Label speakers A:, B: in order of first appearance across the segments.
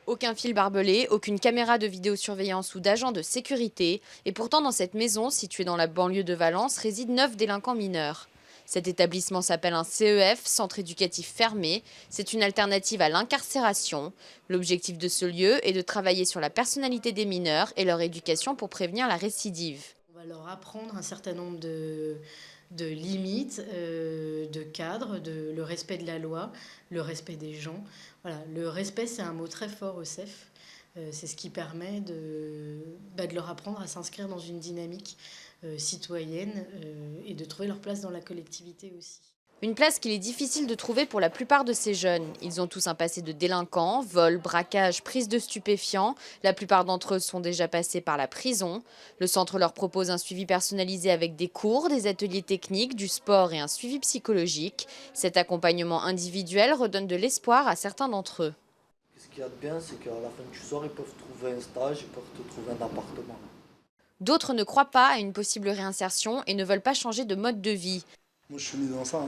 A: Aucun fil barbelé, aucune caméra de vidéosurveillance ou d'agent de sécurité. Et pourtant, dans cette maison, située dans la banlieue de Valence, résident 9 délinquants mineurs. Cet établissement s'appelle un CEF, Centre éducatif fermé. C'est une alternative à l'incarcération. L'objectif de ce lieu est de travailler sur la personnalité des mineurs et leur éducation pour prévenir la récidive.
B: On va leur apprendre un certain nombre de limites, de cadres, le respect de la loi, le respect des gens. Voilà, le respect, c'est un mot très fort au CEF. C'est ce qui permet de leur apprendre à s'inscrire dans une dynamique citoyenne et de trouver leur place dans la collectivité aussi.
A: Une place qu'il est difficile de trouver pour la plupart de ces jeunes. Ils ont tous un passé de délinquants, vol, braquage, prise de stupéfiants. La plupart d'entre eux sont déjà passés par la prison. Le centre leur propose un suivi personnalisé avec des cours, des ateliers techniques, du sport et un suivi psychologique. Cet accompagnement individuel redonne de l'espoir à certains d'entre eux.
C: Ce qu'il y a de bien, c'est qu'à la fin du soir, ils peuvent trouver un stage, ils peuvent te trouver un appartement.
A: D'autres ne croient pas à une possible réinsertion et ne veulent pas changer de mode de vie.
D: Moi, je suis né dans ça.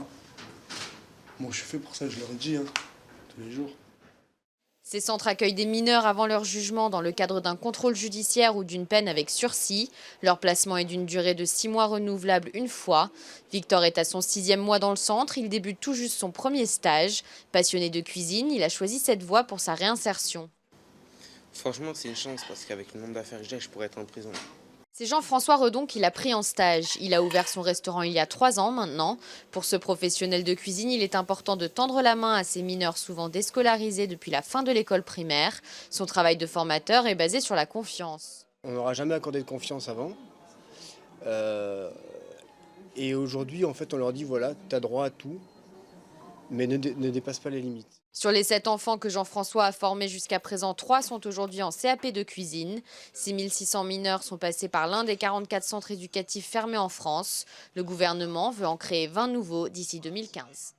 D: Moi, je suis fait pour ça, je leur ai dit, tous les jours.
A: Ces centres accueillent des mineurs avant leur jugement dans le cadre d'un contrôle judiciaire ou d'une peine avec sursis. Leur placement est d'une durée de 6 mois renouvelable une fois. Victor est à son 6e mois dans le centre. Il débute tout juste son premier stage. Passionné de cuisine, il a choisi cette voie pour sa réinsertion.
E: Franchement, c'est une chance parce qu'avec le nombre d'affaires que j'ai, je pourrais être en prison.
A: C'est Jean-François Redon qui l'a pris en stage. Il a ouvert son restaurant il y a 3 ans maintenant. Pour ce professionnel de cuisine, il est important de tendre la main à ces mineurs souvent déscolarisés depuis la fin de l'école primaire. Son travail de formateur est basé sur la confiance.
F: On n'aura jamais accordé de confiance avant. Et aujourd'hui, en fait, on leur dit, voilà, tu as droit à tout, mais ne dépasse pas les limites.
A: Sur les 7 enfants que Jean-François a formés jusqu'à présent, 3 sont aujourd'hui en CAP de cuisine. 6 600 mineurs sont passés par l'un des 44 centres éducatifs fermés en France. Le gouvernement veut en créer 20 nouveaux d'ici 2015.